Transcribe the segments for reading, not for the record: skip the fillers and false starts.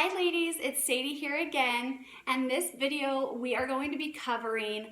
Hi ladies, it's Sadie here again, and this video we are going to be covering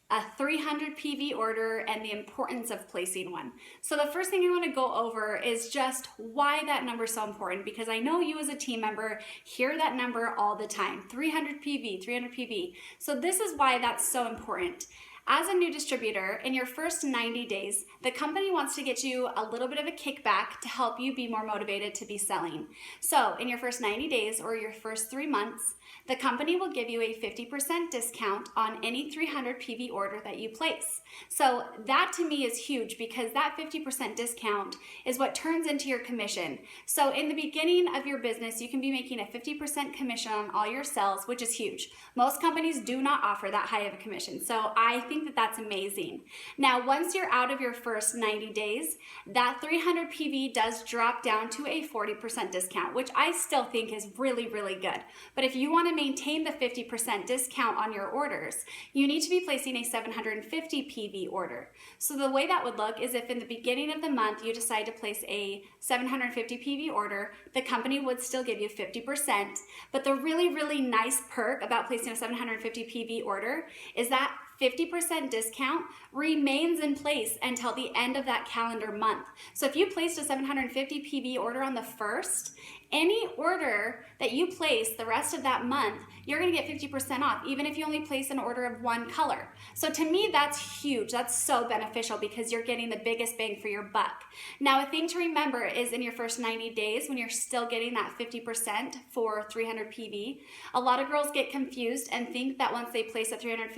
a 300 PV order and the importance of placing one. So the first thing I want to go over is just why that number is so important, because I know you as a team member hear that number all the time, 300 PV, 300 PV. So this is why that's so important. As a new distributor, in your first 90 days, the company wants to get you a little bit of a kickback to help you be more motivated to be selling. So in your first 90 days or your first 3 months, the company will give you a 50% discount on any 300 PV order that you place. So that to me is huge, because that 50% discount is what turns into your commission. So in the beginning of your business, you can be making a 50% commission on all your sales, which is huge. Most companies do not offer that high of a commission. So I think that that's amazing. Now, once you're out of your first 90 days, that 300 PV does drop down to a 40% discount, which I still think is really, really good. But if you want to maintain the 50% discount on your orders, you need to be placing a 750 PV order. So the way that would look is, if in the beginning of the month you decide to place a 750 PV order, the company would still give you 50%. But the really, really nice perk about placing a 750 PV order is that 50% discount remains in place until the end of that calendar month. So if you placed a 750 PV order on the 1st, any order that you place the rest of that month, you're going to get 50% off, even if you only place an order of one color. So to me, that's huge. That's so beneficial, because you're getting the biggest bang for your buck. Now, a thing to remember is, in your first 90 days, when you're still getting that 50% for 300 PV, a lot of girls get confused and think that once they place a 300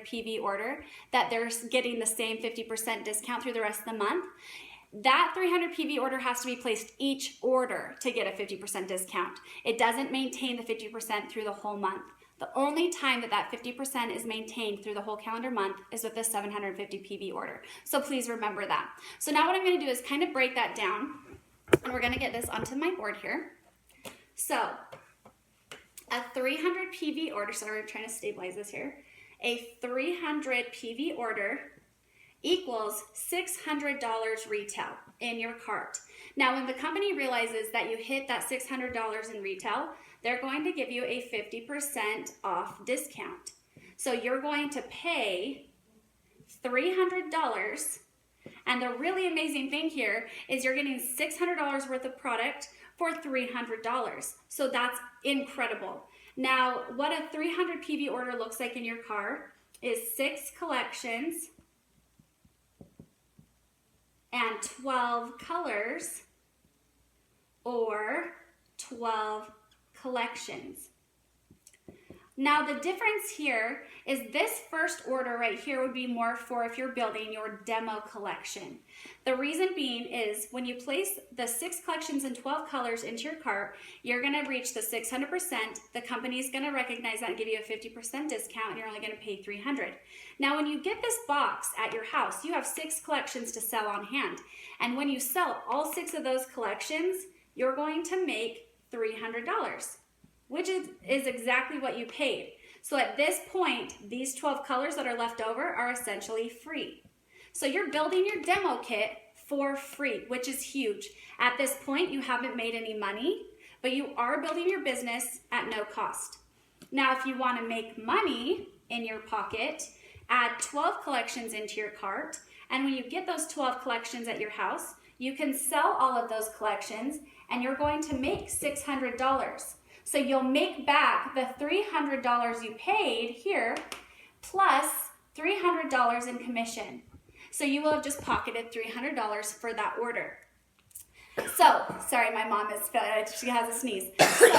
PV order, that they're getting the same 50% discount through the rest of the month. That 300 PV order has to be placed each order to get a 50% discount. It doesn't maintain the 50% through the whole month. The only time that that 50% is maintained through the whole calendar month is with the 750 PV order. So please remember that. So now what I'm going to do is kind of break that down, and we're going to get this onto my board here. So a 300 PV order, sorry, we're trying to stabilize this here. A 300 PV order equals $600 retail in your cart. Now, when the company realizes that you hit that $600 in retail, they're going to give you a 50% off discount. So you're going to pay $300, and the really amazing thing here is you're getting $600 worth of product for $300. So that's incredible. Now, what a 300 PV order looks like in your car is 6 collections and 12 colors, or 12 collections. Now, the difference here is this first order right here would be more for if you're building your demo collection. The reason being is, when you place the 6 collections and 12 colors into your cart, you're going to reach the 600%. The company is going to recognize that and give you a 50% discount, and you're only going to pay $300. Now, when you get this box at your house, you have 6 collections to sell on hand. And when you sell all 6 of those collections, you're going to make $300. Which is exactly what you paid. So at this point, these 12 colors that are left over are essentially free. So you're building your demo kit for free, which is huge. At this point, you haven't made any money, but you are building your business at no cost. Now, if you want to make money in your pocket, add 12 collections into your cart, and when you get those 12 collections at your house, you can sell all of those collections, and you're going to make $600. So you'll make back the $300 you paid here, plus $300 in commission. So you will have just pocketed $300 for that order. So, sorry, my mom she has a sneeze. So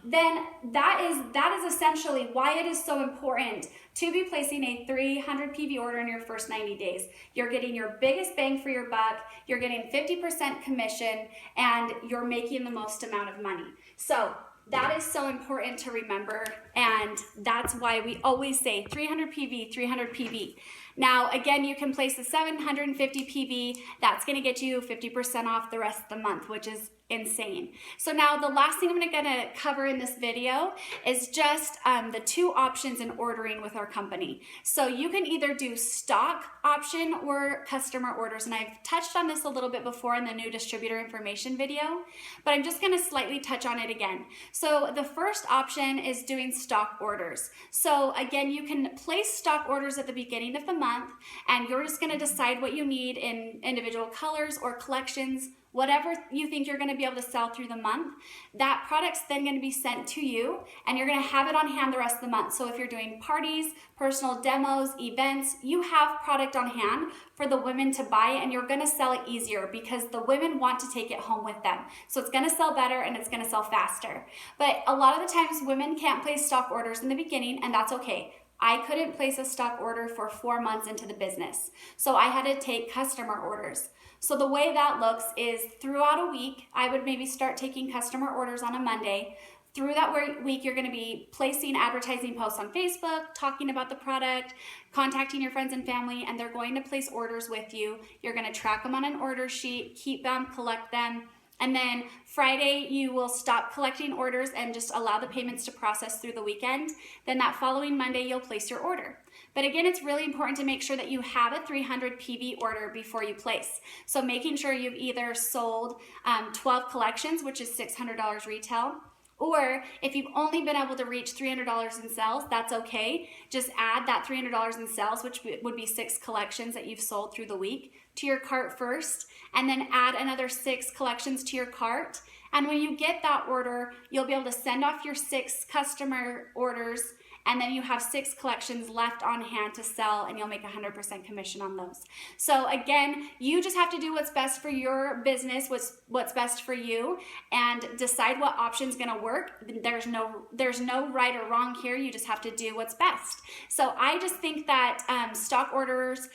then that is essentially why it is so important to be placing a 300 PV order in your first 90 days. You're getting your biggest bang for your buck, you're getting 50% commission, and you're making the most amount of money. So that is so important to remember, and that's why we always say 300 PV, 300 PV. Now, again, you can place the 750 PV. That's going to get you 50% off the rest of the month, which is insane. So now the last thing I'm gonna cover in this video is just the two options in ordering with our company. So you can either do stock option or customer orders, and I've touched on this a little bit before in the new distributor information video, but I'm just gonna slightly touch on it again. So the first option is doing stock orders. So again, you can place stock orders at the beginning of the month, and you're just gonna decide what you need in individual colors or collections, whatever you think you're going to be able to sell through the month. That product's then going to be sent to you, and you're going to have it on hand the rest of the month. So if you're doing parties, personal demos, events, you have product on hand for the women to buy, and you're going to sell it easier because the women want to take it home with them. So it's going to sell better and it's going to sell faster. But a lot of the times women can't place stock orders in the beginning, and that's okay. I couldn't place a stock order for 4 months into the business, so I had to take customer orders. So the way that looks is throughout a week, I would maybe start taking customer orders on a Monday. Through that week, you're going to be placing advertising posts on Facebook, talking about the product, contacting your friends and family, and they're going to place orders with you. You're going to track them on an order sheet, keep them, collect them. And then Friday, you will stop collecting orders and just allow the payments to process through the weekend. Then that following Monday, you'll place your order. But again, it's really important to make sure that you have a 300 PV order before you place. So making sure you've either sold 12 collections, which is $600 retail, or if you've only been able to reach $300 in sales, that's okay. Just add that $300 in sales, which would be 6 collections that you've sold through the week, to your cart first, and then add another 6 collections to your cart. And when you get that order, you'll be able to send off your 6 customer orders, and then you have 6 collections left on hand to sell, and you'll make 100% commission on those. So again, you just have to do what's best for your business, what's best for you, and decide what option's gonna work. There's no right or wrong here. You just have to do what's best. So I just think that stock orders,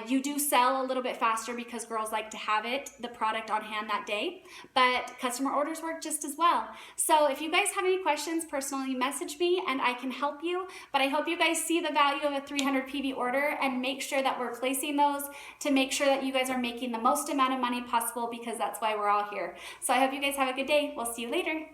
you do sell a little bit faster because girls like to have the product on hand that day, but customer orders work just as well. So if you guys have any questions, personally message me and I can help you, but I hope you guys see the value of a 300 PV order and make sure that we're placing those to make sure that you guys are making the most amount of money possible, because that's why we're all here. So I hope you guys have a good day. We'll see you later.